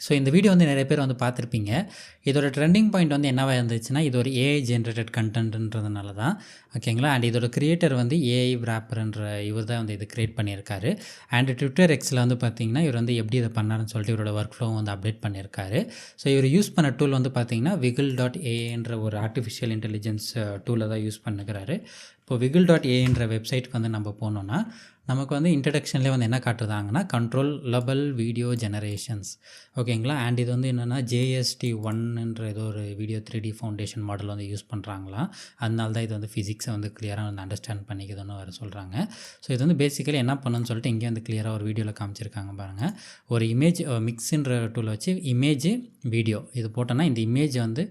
So இந்த video வந்து நிறைய பேர் வந்து பார்த்துருப்பீங்க. இதோட ட்ரெண்டிங் பாயிண்ட் வந்து என்னவா இருந்துச்சுன்னா, இது ஒரு ஏஐ ஜென்ரேட்டட் கண்டென்ட்ன்றதுனால தான். ஓகேங்களா. அண்ட் இதோட கிரியேட்டர் வந்து ஏஐ ராப்பர்ன்ற இவர் தான் வந்து இது கிரியேட் பண்ணியிருக்காரு. அண்ட் ட்விட்டர் எக்ஸில் வந்து பார்த்தீங்கன்னா, இவர் வந்து எப்படி இதை பண்ணாருன்னு சொல்லிட்டு இவரோட ஒர்க் ஃப்ளோ வந்து அப்டேட் பண்ணியிருக்காரு. ஸோ இவர் யூஸ் பண்ண டூல் வந்து பார்த்தீங்கன்னா, wiggle.ai ஒரு ஆர்டிஃபிஷியல் இன்டெலிஜென்ஸ் டூலை தான் யூஸ் பண்ணுறாரு. இப்போ wiggle.ai வெப்சைட்டுக்கு வந்து நம்ம போனோன்னா, நமக்கு வந்து இன்ட்ரடக்ஷன்லேயே வந்து என்ன காட்டுறாங்கன்னா, கண்ட்ரோலபிள் வீடியோ ஜெனரேஷன்ஸ். ஓகேங்களா. அண்ட் இது வந்து என்னென்னா JST1 ஏதோ ஒரு வீடியோ 3D ஃபவுண்டேஷன் மாடல் வந்து யூஸ் பண்ணுறாங்களாம். அதனால தான் இது வந்து ஃபிசிக்ஸை வந்து கிளியராக வந்து அண்டர்ஸ்டாண்ட் பண்ணிக்குதுன்னு வேறு சொல்கிறாங்க. ஸோ இது வந்து பேசிக்கலி என்ன பண்ணுன்னு சொல்லிட்டு இங்கே வந்து கிளியராக ஒரு வீடியோவில் காமிச்சிருக்காங்க பாருங்கள். ஒரு இமேஜ் மிக்ஸுன்ற டூலை வச்சு இமேஜ் வீடியோ இது போட்டோன்னா இந்த இமேஜ் வந்து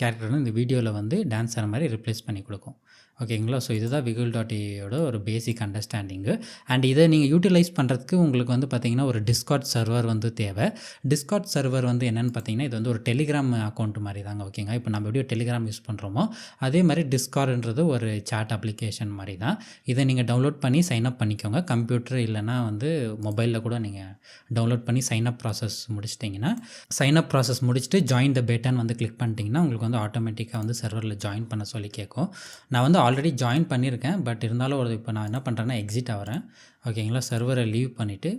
கேரக்டர் வந்து இந்த வீடியோவில் வந்து டான்ஸ் ஆகிற மாதிரி ரிப்ளேஸ் பண்ணி கொடுக்கும். ஓகேங்களா. ஸோ இதுதான் wiggle.ai ஒரு பேசிக் அண்டர்ஸ்டாண்டிங்கு. அண்ட் இதை நீங்கள் யூட்டிலைஸ் பண்ணுறதுக்கு உங்களுக்கு வந்து பார்த்திங்கன்னா ஒரு டிஸ்கார்ட் சர்வர் வந்து தேவை. டிஸ்கார்ட் சர்வர் வந்து என்னென்னு பார்த்தீங்கன்னா, இது வந்து ஒரு டெலிகிராம் அக்கௌண்ட் மாதிரி தாங்க. ஓகேங்க. இப்போ நம்ம எப்படி டெலிகிராம் யூஸ் பண்ணுறோமோ அதே மாதிரி டிஸ்கார்டுன்றது ஒரு சாட் அப்ளிகேஷன் மாதிரி தான். இதை நீங்கள் டவுன்லோட் பண்ணி சைன்அப் பண்ணிக்கோங்க. கம்ப்யூட்டர் இல்லைனா வந்து மொபைலில் கூட நீங்கள் டவுன்லோட் பண்ணி சைன்அப் ப்ராசஸ் முடிச்சிட்டிங்கன்னா, சைன்அப் ப்ராசஸ் முடிச்சுட்டு ஜாயின் த பேட்டான்னு வந்து கிளிக் பண்ணிட்டீங்கன்னா உங்களுக்கு வந்து ஆட்டோமேட்டிக்காக வந்து சர்வரில் ஜாயின் பண்ண சொல்லி கேட்கும். நான் வந்து ஆல்ரெடி ஜாயின் பண்ணியிருக்கேன். பட் இருந்தாலும் இப்போ நான் என்ன பண்ணுறேன்னா எக்ஸிட் ஆகிறேன். ஓகேங்களா. சர்வரை லீவ் பண்ணிவிட்டு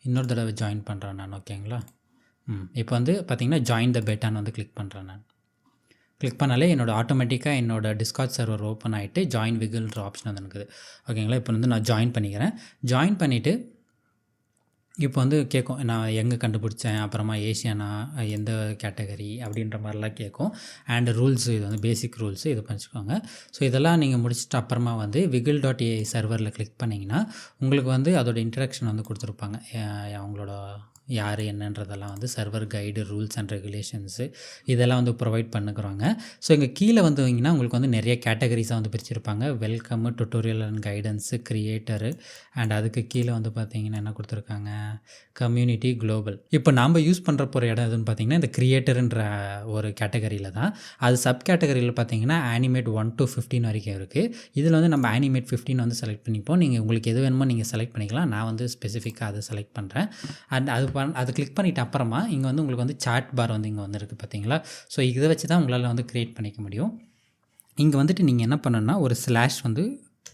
இன்னொரு தடவை ஜாயின் பண்ணுறேன் நான். ஓகேங்களா. இப்போ வந்து பார்த்திங்கன்னா ஜாயின் த பேட்டான்னு வந்து கிளிக் பண்ணுறேன் நான். கிளிக் பண்ணாலே ஆட்டோமேட்டிக்காக என்னோடய டிஸ்கார்ட் சர்வர் ஓப்பன் ஆகிட்டு ஜாயின் விகிள்ன்ற ஆப்ஷன் வந்து இருக்குது. ஓகேங்களா. இப்போ வந்து நான் ஜாயின் பண்ணிக்கிறேன். ஜாயின் பண்ணிவிட்டு இப்போ வந்து கேட்கும், நான் எங்கே கண்டுபிடிச்சேன், அப்புறமா ஏஷியானா, எந்த கேட்டகரி அப்படின்ற மாதிரிலாம் கேட்கும். அண்ட் ரூல்ஸு இது வந்து பேசிக் ரூல்ஸு இது பண்ணிச்சுக்கோங்க. ஸோ இதெல்லாம் நீங்கள் முடிச்சுட்டு அப்புறமா வந்து wiggle.ai சர்வரில் கிளிக் பண்ணிங்கன்னா உங்களுக்கு வந்து அதோட இன்ட்ரடக்ஷன் வந்து கொடுத்துருப்பாங்க. அவங்களோட யார் என்னன்றதெல்லாம் வந்து server guide, rules and regulations இதெல்லாம் வந்து ப்ரொவைட் பண்ணுறாங்க. ஸோ இங்கே கீழே வந்தீங்கன்னா உங்களுக்கு வந்து நிறைய கேட்டகரிஸாக வந்து பிரிச்சிருப்பாங்க. Welcome, tutorial and guidance, creator, and அதுக்கு கீழே வந்து பார்த்திங்கன்னா என்ன கொடுத்துருக்காங்க, கம்யூனிட்டி, குளோபல். இப்போ நாம் யூஸ் பண்ணுற போகிற இடம் எதுன்னு பார்த்திங்கன்னா இந்த கிரியேட்டருன்ற ஒரு கேட்டகரியில் தான். அது சப் கேட்டகரியில் பார்த்திங்கன்னா Animate 1 to 15 வரைக்கும் இருக்குது. இதில் வந்து நம்ம Animate 15 வந்து செலக்ட் பண்ணிப்போம். நீங்கள் உங்களுக்கு எது வேணுமோ நீங்கள் செலக்ட் பண்ணிக்கலாம். நான் வந்து ஸ்பெசிஃபிக்காக அதை செலக்ட் பண்ணுறேன். அண்ட் அது கிளிக் பண்ணிவிட்டு அப்புறமா இங்கே வந்து உங்களுக்கு வந்து சாட் பார் வந்து இங்கே வந்து இருக்குது பார்த்தீங்களா. ஸோ இதை வச்சு தான் உங்களால் வந்து க்ரியேட் பண்ணிக்க முடியும். இங்கே வந்துட்டு நீங்கள் என்ன பண்ணணுன்னா ஒரு ஸ்லாஷ் வந்து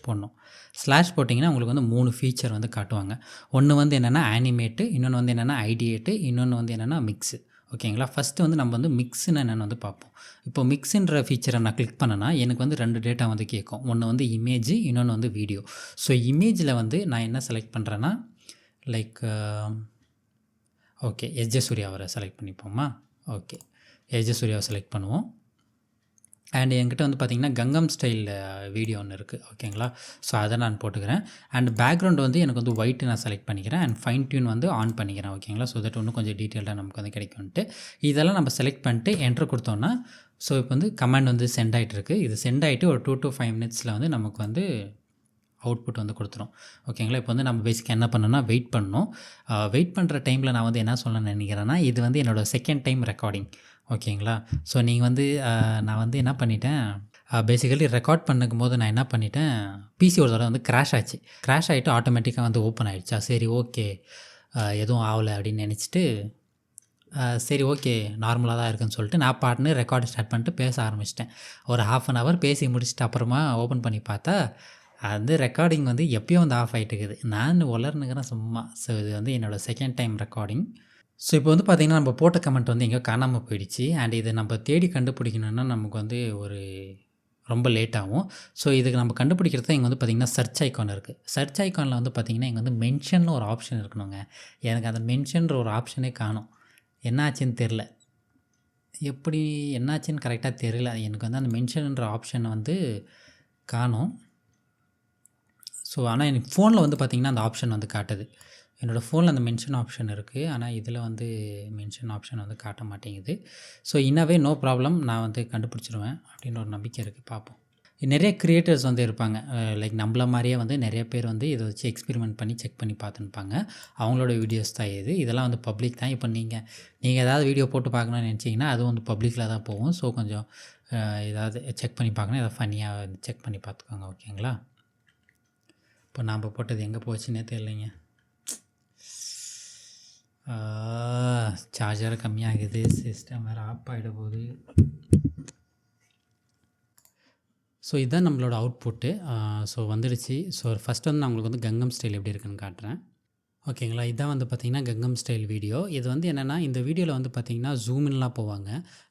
போடணும். ஸ்லாஷ் போட்டிங்கன்னா உங்களுக்கு வந்து 3 ஃபீச்சர் வந்து காட்டுவாங்க. ஒன்று வந்து என்னென்னா ஆனிமேட்டு, இன்னொன்று வந்து என்னென்னா ஐடியேட்டு, இன்னொன்று வந்து என்னென்னா மிக்ஸு. ஓகேங்களா. ஃபஸ்ட்டு வந்து நம்ம வந்து மிக்ஸுன்னு என்னென்னு வந்து பார்ப்போம். இப்போ மிக்ஸுன்ற ஃபீச்சரை நான் கிளிக் பண்ணேன்னா எனக்கு வந்து 2 டேட்டா வந்து கேட்கும். ஒன்று வந்து இமேஜ், இன்னொன்று வந்து வீடியோ. ஸோ இமேஜில் வந்து நான் என்ன செலக்ட் பண்ணுறேன்னா லைக் ஓகே எஸ்ஜே அவரை செலக்ட் பண்ணிப்போமா. ஓகே எஸ்ஜே செலக்ட் பண்ணுவோம். அண்ட் என்கிட்ட வந்து பார்த்திங்கன்னா கங்கம் ஸ்டைல் வீடியோ ஒன்று இருக்குது. ஓகேங்களா. ஸோ அதை நான் போட்டுக்கிறேன். அண்ட் பேக்ரவுண்ட் வந்து எனக்கு வந்து ஒயிட்டு நான் செலக்ட் பண்ணிக்கிறேன். அண்ட் ஃபைன் டியூன் வந்து ஆன் பண்ணிக்கிறேன். ஓகேங்களா. ஸோ தட் இன்னும் கொஞ்சம் டீட்டெயில்டாக நமக்கு வந்து கிடைக்கும்ட்டு இதெல்லாம் நம்ம செலக்ட் பண்ணிட்டு என்ட்ரு கொடுத்தோன்னா ஸோ இப்போ வந்து கமெண்ட் வந்து சென்ட் ஆகிட்டுருக்கு. இது சென்ட் ஆகிட்டு ஒரு 2 to 5 மினிட்ஸில் வந்து நமக்கு வந்து அவுட்புட் வந்து கொடுத்துரும். ஓகேங்களா. இப்போ வந்து நம்ம பேசிக்காக என்ன பண்ணணும்னா வெயிட் பண்ணணும். வெயிட் பண்ணுற டைமில் நான் வந்து என்ன சொல்ல நினைக்கிறேன்னா இது வந்து என்னோடய செகண்ட் டைம் ரெக்கார்டிங். ஓகேங்களா. ஸோ நீங்கள் வந்து நான் வந்து என்ன பண்ணிட்டேன், பேசிக்கலி ரெக்கார்ட் பண்ணும்போது நான் என்ன பண்ணிட்டேன், பிசி ஒரு தடவை வந்து கிராஷ் ஆச்சு. கிராஷ் ஆகிட்டு ஆட்டோமேட்டிக்காக வந்து ஓப்பன் ஆகிடுச்சா. சரி ஓகே எதுவும் ஆகலை அப்படின்னு நினச்சிட்டு சரி ஓகே நார்மலாக தான் இருக்குன்னு சொல்லிட்டு நான் பாட்டுன்னு ரெக்கார்டு ஸ்டார்ட் பண்ணிட்டு பேச ஆரம்பிச்சிட்டேன். ஒரு 1/2 an hour பேசி முடிச்சுட்டு அப்புறமா ஓப்பன் பண்ணி பார்த்தா அது ரெக்கார்டிங் வந்து எப்போயோ வந்து ஆஃப் ஆகிட்டு இருக்குது. நான் உளர்னுக்கிறேன் சும்மா. ஸோ இது வந்து என்னோடய செகண்ட் டைம் ரெக்கார்டிங். ஸோ இப்போ வந்து பார்த்திங்கன்னா நம்ம போட்ட கமெண்ட் வந்து எங்கேயோ காணாமல் போயிடுச்சு. அண்ட் இதை நம்ம தேடி கண்டுபிடிக்கணுன்னா நமக்கு வந்து ஒரு ரொம்ப லேட் ஆகும். ஸோ இதுக்கு நம்ம கண்டுபிடிக்கிறது இங்கே வந்து பார்த்திங்கன்னா சர்ச் ஐக்கான் இருக்குது. சர்ச் ஐக்கானில் வந்து பார்த்திங்கன்னா இங்கே வந்து மென்ஷன்னு ஒரு ஆப்ஷன் இருக்கணுங்க. எனக்கு அந்த மென்ஷன்ற ஒரு ஆப்ஷனே காணும். என்னாச்சுன்னு தெரில, எப்படி என்னாச்சுன்னு கரெக்டாக தெரியல. எனக்கு வந்து அந்த மென்ஷன்ன்ற ஆப்ஷனை வந்து காணும். ஸோ ஆனால் எனக்கு ஃபோனில் வந்து பார்த்திங்கன்னா அந்த ஆப்ஷன் வந்து காட்டுது. என்னோடய ஃபோனில் அந்த மென்ஷன் ஆப்ஷன் இருக்குது. ஆனால் இதில் வந்து மென்ஷன் ஆப்ஷன் வந்து காட்ட மாட்டேங்குது. ஸோ இன்னவே நோ ப்ராப்ளம், நான் வந்து கண்டுபிடிச்சிருவேன் அப்படின்னு ஒரு நம்பிக்கை இருக்குது. பார்ப்போம். நிறைய க்ரியேட்டர்ஸ் வந்து இருப்பாங்க. லைக் நம்மள மாதிரியே வந்து நிறைய பேர் வந்து இதை வச்சு எக்ஸ்பெரிமெண்ட் பண்ணி செக் பண்ணி பார்த்துருப்பாங்க. அவங்களோட வீடியோஸ் தான் இது. இதெல்லாம் வந்து பப்ளிக் தான். இப்போ நீங்கள் ஏதாவது வீடியோ போட்டு பார்க்கணுன்னு நினச்சிங்கன்னா அதுவும் வந்து பப்ளிக்கில் தான் போகும். ஸோ கொஞ்சம் ஏதாவது செக் பண்ணி பார்க்கணும், ஏதாவது ஃபன்னியாக செக் பண்ணி பார்த்துக்கோங்க. ஓகேங்களா. இப்போ நாம் போட்டது எங்கே போச்சுன்னே தெரியலைங்க. சார்ஜர் கம்மியாகுது, சிஸ்டம் வேறு ஆஃப் ஆகிட போகுது. ஸோ இதுதான் நம்மளோட அவுட்புட்டு. ஸோ வந்துடுச்சு. ஸோ ஃபஸ்ட் வந்து நான் உங்களுக்கு வந்து கங்கம் ஸ்டைல் எப்படி இருக்குன்னு காட்டுறேன். ஓகேங்களா, இதான் வந்து பார்த்திங்கன்னா கங்கம் ஸ்டைல் வீடியோ. இது வந்து என்னென்னா, இந்த வீடியோவில் வந்து பார்த்திங்கன்னா ஜூமின்லாம் போவாங்க.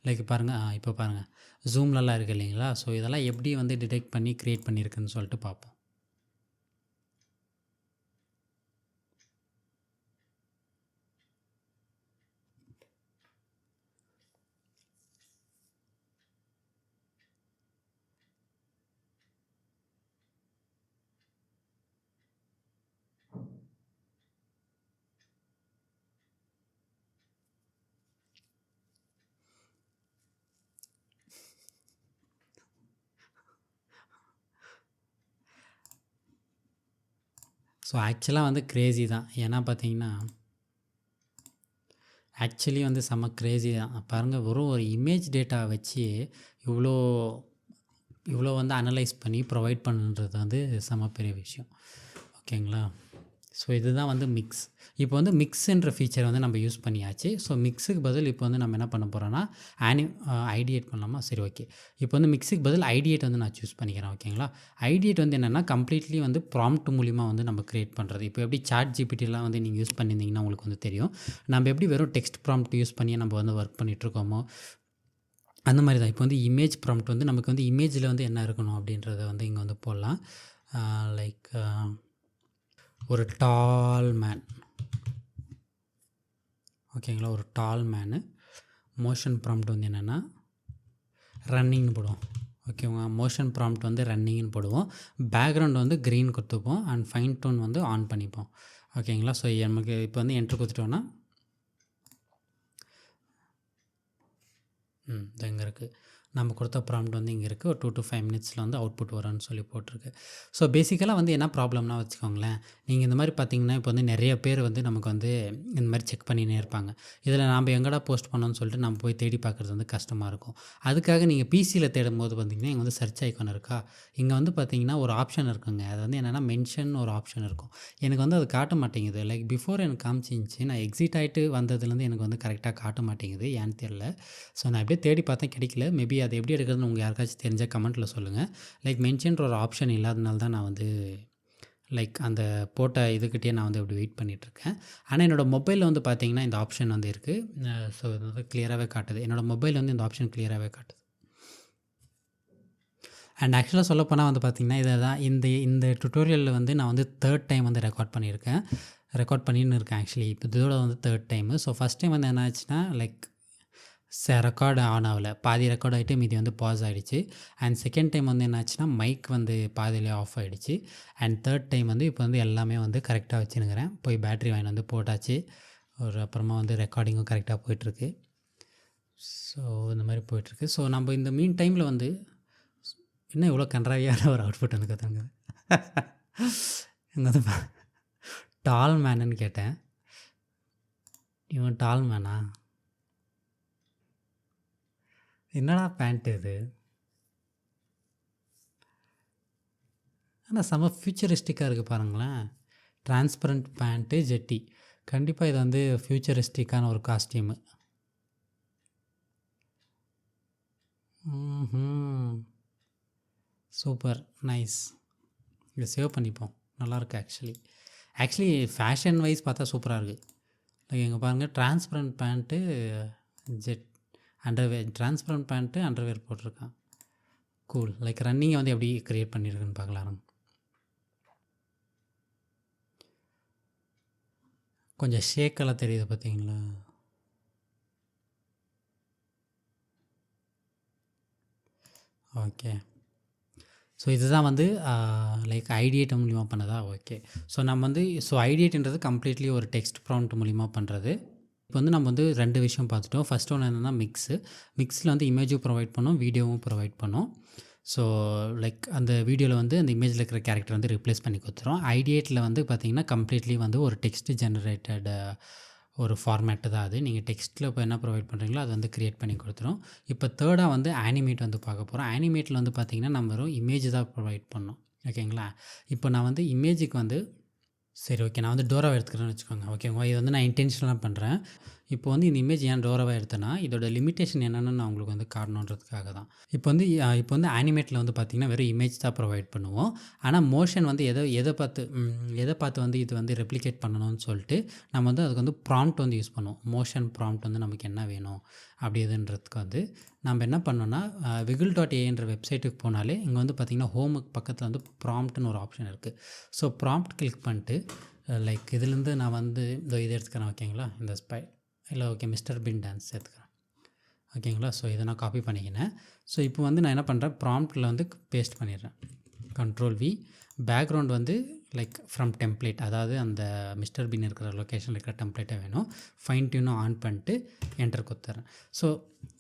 லைக் பாருங்கள், இப்போ பாருங்கள் ஜூம்லலாம் இருக்குது இல்லைங்களா. ஸோ இதெல்லாம் எப்படி வந்து டிடெக்ட் பண்ணி க்ரியேட் பண்ணியிருக்குன்னு சொல்லிட்டு பார்ப்போம். ஸோ ஆக்சுவலாக வந்து க்ரேஸி தான். ஏன்னா பார்த்தீங்கன்னா ஆக்சுவலி வந்து செம்ம க்ரேஸி தான். பாருங்கள், வெறும் ஒரு இமேஜ் டேட்டா வச்சு இவ்வளோ இவ்வளோ வந்து அனலைஸ் பண்ணி ப்ரொவைட் பண்ணுறது வந்து செம்ம பெரிய விஷயம். ஓகேங்களா. ஸோ இதுதான் வந்து மிக்ஸ். இப்போ வந்து மிக்ஸுன்ற ஃபீச்சர் வந்து நம்ம யூஸ் பண்ணியாச்சு. ஸோ மிக்ஸுக்கு பதில் இப்போ வந்து நம்ம என்ன பண்ண போகிறோன்னா ஐடியேட் பண்ணலாமா? சரி, ஓகே. இப்போ வந்து மிக்ஸுக்கு பதில் ஐடியேட் வந்து நான் சூஸ் பண்ணிக்கிறேன். ஓகேங்களா. ஐடியேட் வந்து என்னென்னா கம்ப்ளீட்லி வந்து ப்ராம்ப்ட் மூலிமா வந்து நம்ம க்ரியேட் பண்ணுறது. இப்போ எப்படி சாட் ஜிபிடிலாம் வந்து நீங்கள் யூஸ் பண்ணியிருந்தீங்கன்னா உங்களுக்கு வந்து தெரியும். நம்ம எப்படி வெறும் டெக்ஸ்ட் ப்ராம்ப்ட் யூஸ் பண்ணி நம்ம வந்து ஒர்க் பண்ணிகிட்ருக்கோமோ அந்த மாதிரி தான். இப்போ வந்து இமேஜ் ப்ராம்ப்ட் வந்து நமக்கு வந்து இமேஜில் வந்து என்ன இருக்கணும் அப்படின்றத வந்து இங்கே வந்து போடலாம். லைக் ஒரு டால் மேன். ஓகேங்களா, ஒரு டால் மேனு. மோஷன் ப்ராம்ப்ட் வந்து என்னென்னா ரன்னிங்னு போடுவோம். ஓகேவா, மோஷன் ப்ராம்ப்ட் வந்து ரன்னிங்னு போடுவோம். பேக்ரவுண்ட் வந்து க்ரீன் கொடுத்துப்போம் அண்ட் ஃபைன் டோன் வந்து ஆன் பண்ணிப்போம். ஓகேங்களா. ஸோ நமக்கு இப்போ வந்து என்ட்ரு கொடுத்துட்டோன்னா இது எங்கே இருக்குது, நம்ம கொடுத்த ப்ராம்ப்ட் வந்து இங்கே இருக்குது. ஒரு 2 to 5 மினிட்ஸில் வந்து அவுட்புட் வரும்னு சொல்லி போட்டிருக்கு. ஸோ பேசிக்கலாக வந்து என்ன ப்ராப்ளம்னா வச்சுக்கோங்களேன், நீங்கள் இந்த மாதிரி பார்த்தீங்கன்னா இப்போ வந்து நிறைய பேர் வந்து நமக்கு வந்து இந்த மாதிரி செக் பண்ணினே இருப்பாங்க. இதில் நம்ம எங்கடா போஸ்ட் பண்ணோன்னு சொல்லிட்டு நம்ம போய் தேடி பார்க்குறது வந்து கஷ்டமாக இருக்கும். அதுக்காக நீங்கள் பிசியில் தேடும்போது பார்த்தீங்கன்னா இங்கே வந்து சர்ச் ஐக்கான் இருக்கா, இங்கே வந்து பார்த்தீங்கன்னா ஒரு ஆப்ஷன் இருக்குங்க. அது வந்து என்னென்னா மென்ஷன் ஒரு ஆப்ஷன் இருக்கும். எனக்கு வந்து அது காட்ட மாட்டேங்குது. லைக் பிஃபோர் எனக்கு காமிச்சிருந்துச்சு, நான் எக்ஸிட் ஆகிட்டு வந்ததுலேருந்து எனக்கு வந்து கரெக்டாக காட்ட மாட்டேங்குது, ஏன்னு தெரியல. ஸோ நான் அப்படியே தேடி பார்த்தேன், கிடைக்கல. மேபி அது எப்படி எடுக்கிறதுன்னு உங்களுக்கு யாருக்காச்சும் தெரிஞ்சால் கமெண்ட்டில் சொல்லுங்கள். லைக் மென்ஷன்ற ஒரு ஆப்ஷன் இல்லாதனால தான் நான் வந்து லைக் அந்த போட்ட இதுக்கிட்டே நான் வந்து இப்படி வெயிட் பண்ணிகிட்ருக்கேன். ஆனால் என்னோடய மொபைலில் வந்து பார்த்திங்கன்னா இந்த ஆப்ஷன் வந்து இருக்குது. ஸோ இது வந்து கிளியராகவே காட்டுது. என்னோடய மொபைல் வந்து இந்த ஆப்ஷன் கிளியராகவே காட்டுது. அண்ட் ஆக்சுவலாக சொல்லப்போனால் வந்து பார்த்திங்கன்னா இதை தான் இந்த டுட்டோரியலில் வந்து நான் வந்து 3rd டைம் வந்து ரெக்கார்ட் பண்ணின்னு இருக்கேன். ஆக்சுவலி இப்போ இதோட வந்து 3rd time. So first time வந்து என்ன ஆச்சுன்னா லைக் ரெக்கார்டு ஆன் ஆகலை, பாதி ரெக்கார்ட் ஆகிட்டு மீதி வந்து பாஸ் ஆகிடுச்சு. அண்ட் செகண்ட் டைம் வந்து என்னாச்சுன்னா மைக் வந்து பாதியிலே ஆஃப் ஆகிடுச்சு. அண்ட் 3rd டைம் வந்து இப்போ வந்து எல்லாமே வந்து கரெக்டாக வச்சுன்னுக்கிறேன். போய் பேட்ரி வாங்கி வந்து போட்டாச்சு. அப்புறமா வந்து ரெக்கார்டிங்கும் கரெக்டாக போயிட்டுருக்கு. ஸோ இந்த மாதிரி போயிட்டுருக்கு. ஸோ நம்ம இந்த மீன் டைமில் வந்து இன்னும் இவ்வளோ கன்றாவியான ஒரு அவுட்புட் வந்து கற்றுங்க. இங்கே வந்து டால் மேனுன்னு கேட்டேன். இவன் டால் மேனா? என்னடா பேண்ட்டு இது? ஆனால் செம்ம ஃப்யூச்சரிஸ்டிக்காக இருக்குது பாருங்களேன். டிரான்ஸ்பரண்ட் பேண்ட்டு, ஜெட்டி. கண்டிப்பாக இது வந்து ஃப்யூச்சரிஸ்டிக்கான ஒரு காஸ்டியூமு. Super, nice. இதை சேவ் பண்ணிப்போம். நல்லாயிருக்கு. ஆக்சுவலி ஃபேஷன் வைஸ் பார்த்தா சூப்பராக இருக்குது. லைக் எங்கே பாருங்கள், transparent pant, underwear, transparent pant underwear போட்டிருக்கான். கூல். லைக் ரன்னிங்கை வந்து எப்படி க்ரியேட் பண்ணியிருக்குன்னு பார்க்கலாம். கொஞ்சம் ஷேக்கெல்லாம் தெரியுது பார்த்தீங்களா? ஓகே. ஸோ இதுதான் வந்து லைக் ஐடியேட் மூலிமா பண்ணதா? ஓகே. ஸோ நம்ம வந்து ஐடியேட்ன்றது கம்ப்ளீட்லி ஒரு டெக்ஸ்ட் ப்ராம்ப்ட் மூலிமா பண்ணுறது. இப்போ வந்து நம்ம வந்து 2 விஷயம் பார்த்துட்டோம். ஃபஸ்ட் ஒன்று என்னென்னா மிக்ஸில் வந்து இமேஜும் ப்ரொவைட் பண்ணோம், வீடியோவும் ப்ரொவைட் பண்ணோம். ஸோ லைக் அந்த வீடியோவில் வந்து அந்த இமேஜில் இருக்கிற கேரக்டர் வந்து ரிப்ளேஸ் பண்ணி கொடுத்துரும். ஐடியேட்டில் வந்து பார்த்திங்கன்னா கம்ப்ளீட்லி வந்து ஒரு டெக்ஸ்ட் ஜெனரேட்டட் ஒரு ஃபார்மேட்டு தான் அது. நீங்கள் டெக்ஸ்ட்டில் இப்போ என்ன ப்ரொவைட் பண்ணுறீங்களோ அது வந்து க்ரியேட் பண்ணி கொடுத்துரும். இப்போ தேர்டாக வந்து ஆனிமேட் வந்து பார்க்க போகிறோம். ஆனிமேட்டில் வந்து பார்த்திங்கன்னா நம்ம வெறும் இமேஜ் தான் ப்ரொவைட் பண்ணோம். ஓகேங்களா. இப்போ நான் வந்து இமேஜுக்கு வந்து சரி, ஓகே, நான் வந்து டோராவை எடுத்துக்கிறேன்னு வச்சுக்கோங்க. ஓகேங்களா. இது வந்து நான் இன்டென்ஷனலாக பண்ணுறேன். இப்போ வந்து இந்த இமேஜ் ஏன் டோராவாக எடுத்தேன்னா, இதோட லிமிட்டேஷன் என்னென்னு நான் உங்களுக்கு வந்து காட்டணுன்றதுக்காக தான். இப்போ வந்து ஆனிமேட்டில் வந்து பார்த்திங்கன்னா வெறும் இமேஜ் தான் ப்ரொவைட் பண்ணுவோம். ஆனால் மோஷன் வந்து எதை பார்த்து வந்து இது வந்து ரெப்ளிகேட் பண்ணணும்னு சொல்லிட்டு நம்ம வந்து அதுக்கு வந்து ப்ராம்ப்ட் வந்து யூஸ் பண்ணுவோம். மோஷன் ப்ராம்ப்ட் வந்து நமக்கு என்ன வேணும் அப்படி இதுன்றதுக்கு வந்து நம்ம என்ன பண்ணோன்னா wiggle.aiன்ற வெப்சைட்டுக்கு போனாலே இங்கே வந்து பார்த்திங்கன்னா ஹோமுக்கு பக்கத்தில் வந்து ப்ராம்ப்ட்னு ஒரு ஆப்ஷன் இருக்குது. ஸோ ப்ராம்ப்ட் கிளிக் பண்ணிட்டு லைக் இதுலேருந்து நான் வந்து இது எடுத்துக்கிறேன் ஓகேங்களா. இந்த இல்லை ஓகே மிஸ்டர் பின் டான்ஸ் எடுத்துக்கிறேன் ஓகேங்களா. ஸோ இதை நான் காப்பி பண்ணிக்கினேன். ஸோ இப்போ வந்து நான் என்ன பண்ணுறேன், ப்ராம்ப்டில் வந்து பேஸ்ட் பண்ணிடுறேன். Ctrl+V, பேக்ரவுண்ட் வந்து லைக் ஃப்ரம் டெம்ப்ளேட், அதாவது அந்த மிஸ்டர் பின் இருக்கிற லொக்கேஷனில் இருக்கிற டெம்ப்ளேட்டே வேணும். ஃபைன் டியூனும் ஆன் பண்ணிட்டு என்டர் கொடுத்துட்றேன். ஸோ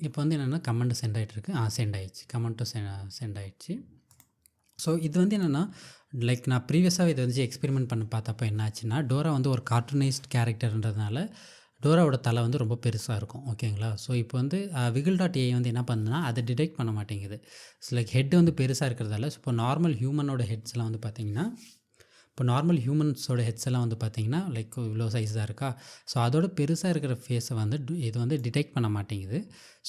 இப்போ வந்து என்னென்னா கமெண்ட் சென்ட் ஆகிட்டுருக்கு. சென்ட் ஆகிடுச்சு, கமெண்ட்டும் சென்ட் ஆகிடுச்சு. ஸோ இது வந்து என்னென்னா லைக் நான் ப்ரீவியஸாக இதை வந்து எக்ஸ்பெரிமெண்ட் பண்ணி பார்த்தப்போ என்ன ஆச்சுன்னா, டோரா வந்து ஒரு கார்ட்டூனைஸ்ட் கேரக்டர்ன்றதுனால டோராவோட தலை வந்து ரொம்ப பெருசாக இருக்கும் ஓகேங்களா. ஸோ இப்போ வந்து wiggle.ai வந்து என்ன பண்ணுதுன்னா அதை டிடெக்ட் பண்ண மாட்டேங்குது. ஸோ லைக் ஹெட் வந்து பெருசாக இருக்கிறதால இப்போ நார்மல் ஹியூமனோட ஹெட்ஸ்லாம் வந்து பார்த்திங்கன்னா, இப்போ நார்மல் ஹியூமன்ஸோட ஹெட்ஸ் எல்லாம் வந்து பார்த்திங்கன்னா லைக் இவ்வளோ சைஸ் தான் இருக்கா. ஸோ அதோட பெருசாக இருக்கிற ஃபேஸை வந்து இது வந்து டிடெக்ட் பண்ண மாட்டேங்குது.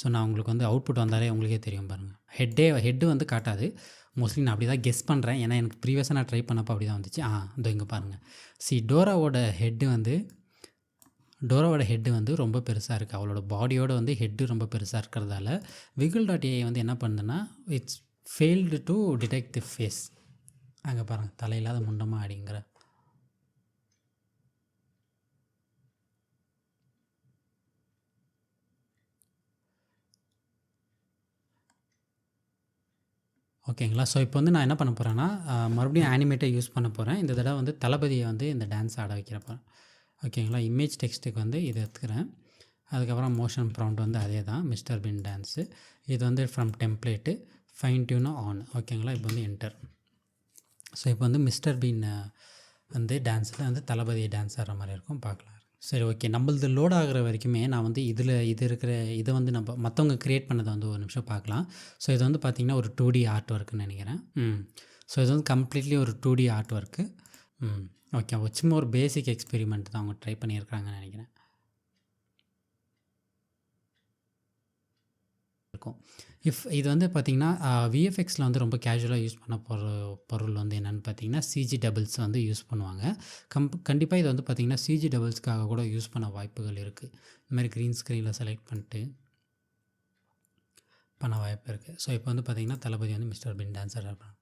ஸோ நான் உங்களுக்கு வந்து அவுட்புட் வந்தாலே உங்களுக்கே தெரியும் பாருங்கள். ஹெட்டு வந்து காட்டாது. மோஸ்ட்லி நான் அப்படி தான் கெஸ் பண்ணுறேன், ஏன்னா எனக்கு ப்ரீவியஸாக நான் ட்ரை பண்ணப்போ அப்படி தான் வந்துச்சு. இதோ இங்கே பாருங்கள். டோராவோட ஹெட்டு வந்து ரொம்ப பெருசாக இருக்குது. அவளோட பாடியோட வந்து ஹெட்டு ரொம்ப பெருசாக இருக்கிறதால wiggle.ai வந்து என்ன பண்ணுதுன்னா it's failed to detect the face. அங்கே பாருங்கள், தலையில்லாத முண்டமாக அப்படிங்கிற. ஓகேங்களா. ஸோ இப்போ வந்து நான் என்ன பண்ண போகிறேன்னா மறுபடியும் ஆனிமேட்டை யூஸ் பண்ண போகிறேன். இந்த தடவை வந்து தளபதியை வந்து இந்த டான்ஸ் ஆட வைக்கிறப்ப ஓகேங்களா. இமேஜ் டெக்ஸ்ட்டுக்கு வந்து இதை எடுத்துக்கிறேன். அதுக்கப்புறம் மோஷன் ப்ராம்ப்ட் வந்து அதே தான், மிஸ்டர் பின் டான்ஸு. இது வந்து ஃப்ரம் டெம்ப்ளேட்டு, ஃபைன் டியூனும் ஆன் ஓகேங்களா. இப்போ வந்து என்டர். ஸோ இப்போ வந்து மிஸ்டர் பின் வந்து டான்ஸில் வந்து தளபதியை டான்ஸ் ஆடுற மாதிரி இருக்கும், பார்க்கலாம். சரி ஓகே, நம்மளது லோட் ஆகிற வரைக்குமே நான் வந்து இதை வந்து நம்ம மற்றவங்க க்ரியேட் பண்ணதை வந்து ஒரு நிமிஷம் பார்க்கலாம். ஸோ இது வந்து பார்த்திங்கன்னா ஒரு 2D ஆர்ட் ஒர்க்குன்னு நினைக்கிறேன். ஸோ இது வந்து கம்ப்ளீட்லி ஒரு 2D ஆர்ட் ஒர்க்கு. ஓகே, சும்மா ஒரு பேசிக் எக்ஸ்பெரிமெண்ட் தான் அவங்க ட்ரை பண்ணியிருக்காங்கன்னு நினைக்கிறேன். இருக்கும் இது வந்து பார்த்திங்கன்னா விஎஃப்எக்ஸில் வந்து ரொம்ப கேஷுவலாக யூஸ் பண்ண பொருள் வந்து என்னென்னு பார்த்தீங்கன்னா சிஜி டபுள்ஸ் வந்து யூஸ் பண்ணுவாங்க. கண்டிப்பாக இது வந்து பார்த்திங்கன்னா சிஜி டபுள்ஸ்க்காக கூட யூஸ் பண்ண வாய்ப்புகள் இருக்குது. இதுமாதிரி க்ரீன் ஸ்க்ரீனில் செலக்ட் பண்ணிட்டு பண்ண வாய்ப்பு இருக்குது. ஸோ இப்போ வந்து பார்த்திங்கன்னா தளபதி வந்து மிஸ்டர் பின் டான்ஸர் இருப்பாங்க.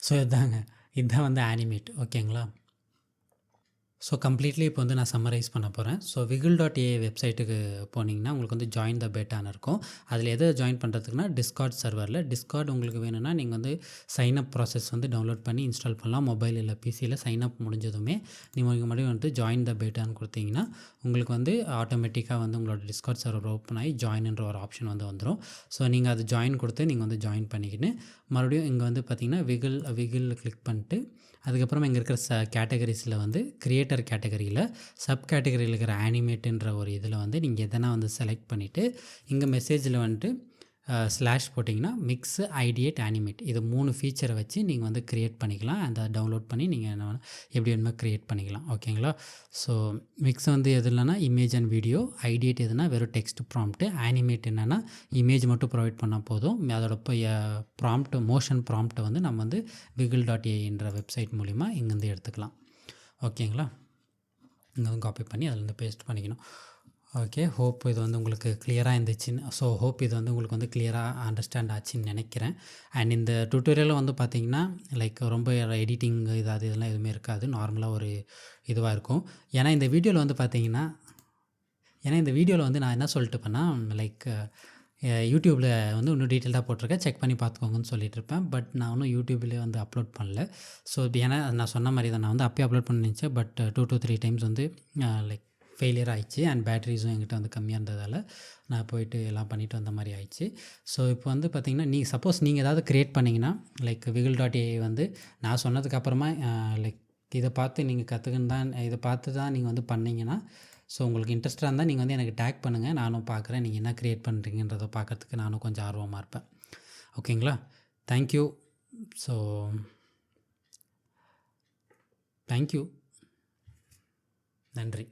ஸோ இதுதான் வந்து ஆனிமேட் ஓகேங்களா. ஸோ கம்ப்ளீட்லி இப்போ வந்து நான் சம்மரைஸ் பண்ண போகிறேன். ஸோ wiggle.ai வெப்சைட்டுக்கு போனீங்கன்னா உங்களுக்கு வந்து ஜாயின் த பேட்டான்னு இருக்கும். அதில் எதை ஜாயின் பண்ணுறதுக்குன்னா டிஸ்கார்ட் சர்வரில் டிஸ்கார்ட் உங்களுக்கு வேணும்னா நீங்கள் வந்து சைன்அப் ப்ராசஸ் வந்து டவுன்லோட் பண்ணி இன்ஸ்டால் பண்ணலாம். மொபைல் இல்லை பிசியில் சைன்அப் முடிஞ்சதுமே நீங்கள் மறுபடியும் வந்து ஜாயின் த பேட்டான்னு கொடுத்தீங்கன்னா உங்களுக்கு வந்து ஆட்டோமேட்டிக்காக வந்து உங்களோட டிஸ்கார்ட் சர்வர் ஓப்பன் ஆகி ஜாயின்ன்ற ஒரு ஆப்ஷன் வந்து வந்துடும். ஸோ நீங்கள் அது ஜாயின் கொடுத்து நீங்கள் வந்து ஜாயின் பண்ணிக்கிட்டு மறுபடியும் இங்கே வந்து பார்த்திங்கன்னா விகில் கிளிக் பண்ணிட்டு அதுக்கப்புறம் இங்கே இருக்கிற கேட்டகரிஸில் வந்து கிரியேட்டர் கேட்டகரியில் சப் கேட்டகரியில் இருக்கிற ஆனிமேட்டுன்ற ஒரு இதில் வந்து நீங்கள் எதனா வந்து செலக்ட் பண்ணிவிட்டு இங்கே மெசேஜில் வந்துட்டு ஸ்லாஷ் போட்டிங்கன்னா மிக்ஸு ஐடியேட் ஆனிமேட் இது 3 ஃபீச்சரை வச்சு நீங்கள் வந்து க்ரியேட் பண்ணிக்கலாம். அதை டவுன்லோட் பண்ணி நீங்கள் என்ன எப்படி வேணுமோ க்ரியேட் பண்ணிக்கலாம் ஓகேங்களா. ஸோ மிக்ஸ் வந்து எது இல்லைனா இமேஜ் அண்ட் வீடியோ, ஐடியேட் எதுனா வெறும் டெக்ஸ்ட் ப்ராம்ப்ட்டு, ஆனிமேட் என்னென்னா இமேஜ் மட்டும் ப்ரொவைட் பண்ணால் போதும். அதோட ப்ராம்ப்ட் மோஷன் ப்ராம்ப்ட்டை வந்து நம்ம வந்து wiggle.aiன்ற வெப்சைட் மூலிமா இங்கேருந்து எடுத்துக்கலாம் ஓகேங்களா. இங்கே வந்து காப்பி பண்ணி அதில் வந்து பேஸ்ட் பண்ணிக்கணும். ஓகே, ஹோப் இது வந்து உங்களுக்கு கிளியராக இருந்துச்சுன்னு ஹோப் இது வந்து உங்களுக்கு வந்து கிளியராக அண்டர்ஸ்டாண்ட் ஆச்சுன்னு நினைக்கிறேன். அண்ட் இந்த டுட்டோரியலில் வந்து பார்த்திங்கன்னா லைக் ரொம்ப எடிட்டிங் இதெல்லாம் எதுவுமே இருக்காது, நார்மலாக ஒரு இதுவாக இருக்கும். ஏன்னா இந்த வீடியோவில் வந்து நான் என்ன சொல்லிட்டு பண்ணால் லைக் யூடியூப்பில் வந்து இன்னும் டீட்டெயிலாக போட்டிருக்கேன், செக் பண்ணி பார்த்துக்கோங்கன்னு சொல்லிட்டு இருப்பேன். பட் நான் இன்னும் யூடியூப்லேயே வந்து அப்லோட் பண்ணல. ஸோ ஏன்னா நான் சொன்ன மாதிரி தான் நான் வந்து அப்பயே அப்லோட் பண்ணி நினச்சேன். பட் 2 to 3 டைம்ஸ் வந்து லைக் ஃபெயிலியர் ஆயிடுச்சு. அண்ட் பேட்டரிஸும் என்கிட்ட வந்து கம்மியாக இருந்ததால் நான் போயிட்டு எல்லாம் பண்ணிவிட்டு வந்த மாதிரி ஆயிடுச்சு. ஸோ இப்போ வந்து பார்த்திங்கன்னா, சப்போஸ் நீங்கள் ஏதாவது க்ரியேட் பண்ணிங்கன்னா லைக் wiggle.ai வந்து நான் சொன்னதுக்கப்புறமா லைக் இதை பார்த்து நீங்கள் கற்றுக்குன்னு தான், இதை பார்த்து தான் நீங்கள் வந்து பண்ணிங்கன்னா, ஸோ உங்களுக்கு இன்ட்ரெஸ்ட்டாக இருந்தால் நீங்கள் வந்து எனக்கு டேக் பண்ணுங்கள். நானும் பார்க்குறேன் நீங்கள் என்ன க்ரியேட் பண்ணுறீங்கன்றதை பார்க்குறதுக்கு நானும் கொஞ்சம் ஆர்வமாக இருப்பேன். ஓகேங்களா? தேங்க்யூ. So thank you. நன்றி.